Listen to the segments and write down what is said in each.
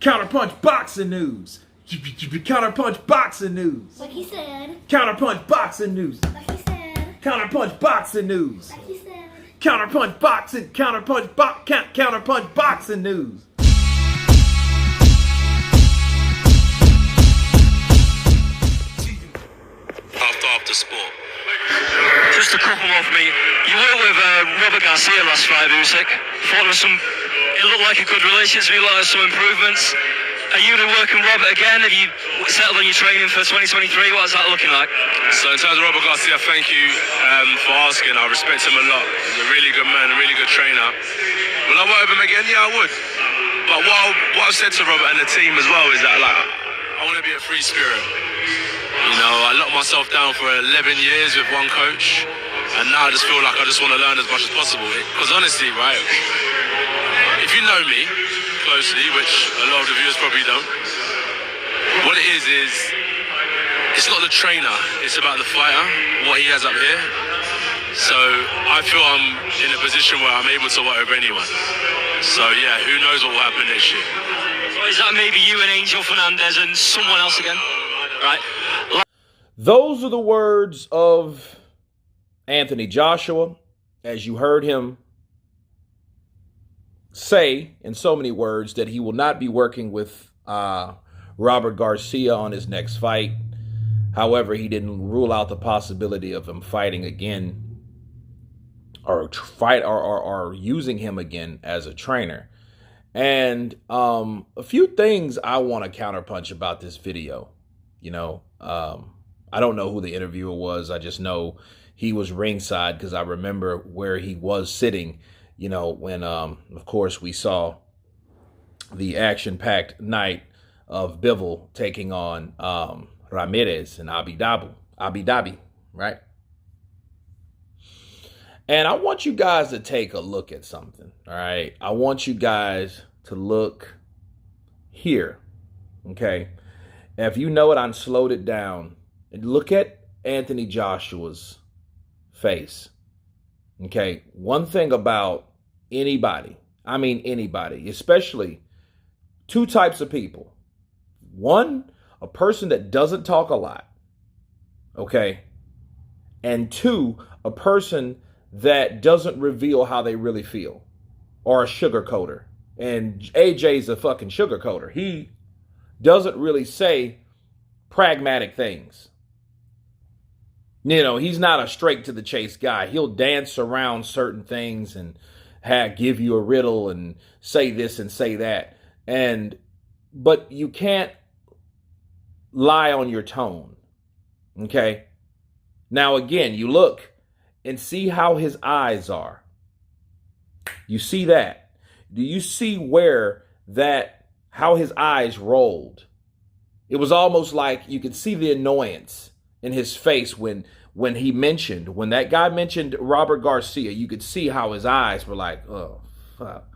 Counterpunch boxing news. Counterpunch boxing news. Like he said. Counterpunch boxing news. Like he said. Counterpunch boxing news. Like he said. Counterpunch boxing. Counterpunch boxing news. After sport. Just a couple more for me. You were with Robert Garcia last fight, Usyk. Thought there was it looked like a good relationship, like some improvements. Are you going to work with Robert again? Have you settled on your training for 2023? What is that looking like? So in terms of Robert Garcia, thank you for asking. I respect him a lot. He's a really good man, a really good trainer. Will I work with him again? Yeah, I would. But what I've said to Robert and the team as well is that I want to be a free spirit. You know, I locked myself down for 11 years with one coach, and now I just feel like I just want to learn as much as possible. Because honestly, right, if you know me closely, which a lot of the viewers probably don't, what it is it's not the trainer, it's about the fighter, what he has up here. So I feel I'm in a position where I'm able to work with anyone. So yeah, who knows what will happen next year. So is that maybe you and Angel Fernandez and someone else again? Right. Those are the words of Anthony Joshua, as you heard him say in so many words that he will not be working with Robert Garcia on his next fight. However, he didn't rule out the possibility of him fighting again or using him again as a trainer. And a few things I want to counterpunch about this video. You know, I don't know who the interviewer was. I just know he was ringside because I remember where he was sitting, you know, when, of course, we saw the action-packed night of Bivol taking on Ramirez in Abu Dhabi, right? And I want you guys to take a look at something, all right? I want you guys to look here, okay? If you know it, I slowed it down. And look at Anthony Joshua's face. Okay, one thing about anybody, I mean anybody, especially two types of people. One, a person that doesn't talk a lot. Okay? And two, a person that doesn't reveal how they really feel. Or a sugarcoater. And AJ's a fucking sugarcoater. He doesn't really say pragmatic things. You know, he's not a straight to the chase guy. He'll dance around certain things and give you a riddle and say this and say that. But you can't lie on your tone. Okay? Now, again, you look and see how his eyes are. You see that? Do you see how his eyes rolled? It was almost like you could see the annoyance in his face when that guy mentioned Robert Garcia. You could see how his eyes were like, oh, fuck.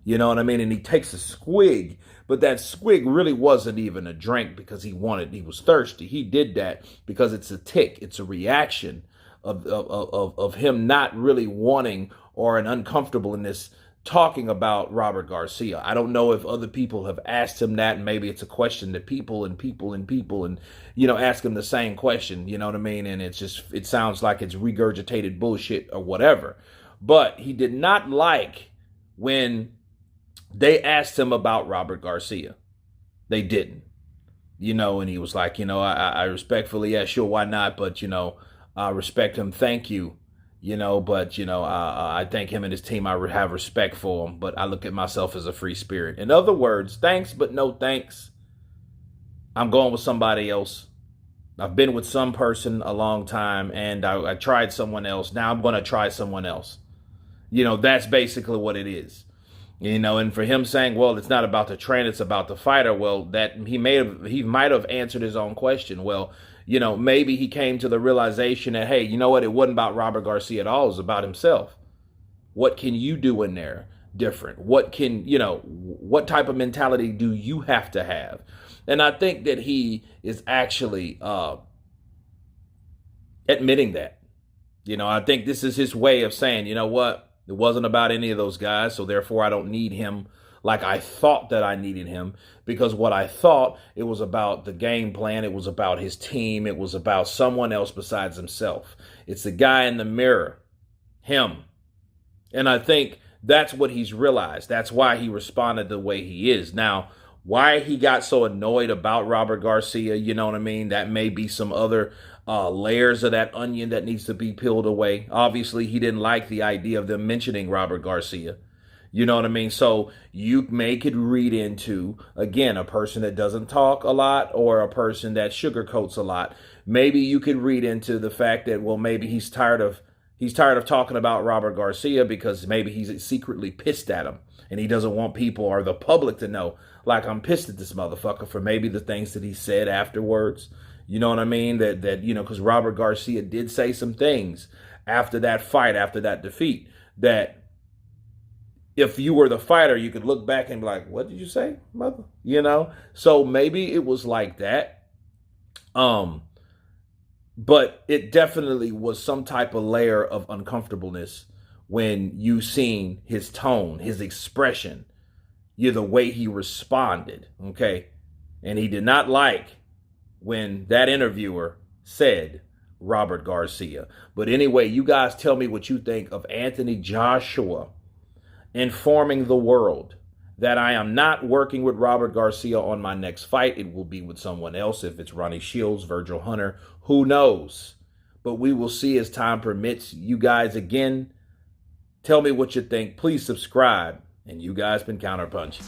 You know what I mean? And he takes a swig, but that swig really wasn't even a drink because he was thirsty. He did that because it's a tick. It's a reaction of him not really wanting or an uncomfortableness talking about Robert Garcia. I don't know if other people have asked him that, and maybe it's a question that people, you know, ask him the same question, you know what I mean? And it sounds like it's regurgitated bullshit or whatever. But he did not like when they asked him about Robert Garcia. They didn't, you know, and he was like, you know, I respectfully, yeah, sure, why not? But, you know, I respect him. Thank you. You know, but, you know, I thank him and his team. I have respect for him, but I look at myself as a free spirit. In other words, thanks, but no thanks. I'm going with somebody else. I've been with some person a long time, and I tried someone else. Now I'm going to try someone else. You know, that's basically what it is. You know, and for him saying, well, it's not about the trainer, it's about the fighter. Well, that he might have answered his own question. Well, you know, maybe he came to the realization that, hey, you know what? It wasn't about Robert Garcia at all. It was about himself. What can you do in there different? What type of mentality do you have to have? And I think that he is actually admitting that. You know, I think this is his way of saying, you know what? It wasn't about any of those guys, so therefore I don't need him like I thought that I needed him, because what I thought, it was about the game plan. It was about his team. It was about someone else besides himself. It's the guy in the mirror, him. And I think that's what he's realized. That's why he responded the way he is. Now, why he got so annoyed about Robert Garcia, you know what I mean? That may be some other layers of that onion that needs to be peeled away. Obviously, he didn't like the idea of them mentioning Robert Garcia. You know what I mean? So you could read into, again, a person that doesn't talk a lot or a person that sugarcoats a lot. Maybe you could read into the fact that, well, maybe he's tired of talking about Robert Garcia because maybe he's secretly pissed at him and he doesn't want people or the public to know, like, I'm pissed at this motherfucker for maybe the things that he said afterwards. You know what I mean? That you know, because Robert Garcia did say some things after that fight, after that defeat, that if you were the fighter, you could look back and be like, what did you say, mother? You know? So maybe it was like that. But it definitely was some type of layer of uncomfortableness when you seen his tone, his expression, the way he responded, okay? And he did not like when that interviewer said Robert Garcia. But anyway, you guys tell me what you think of Anthony Joshua informing the world that I am not working with Robert Garcia on my next fight. It will be with someone else. If it's Ronnie Shields, Virgil Hunter, who knows? But we will see as time permits. You guys, again, tell me what you think. Please subscribe. And you guys been Counterpunch.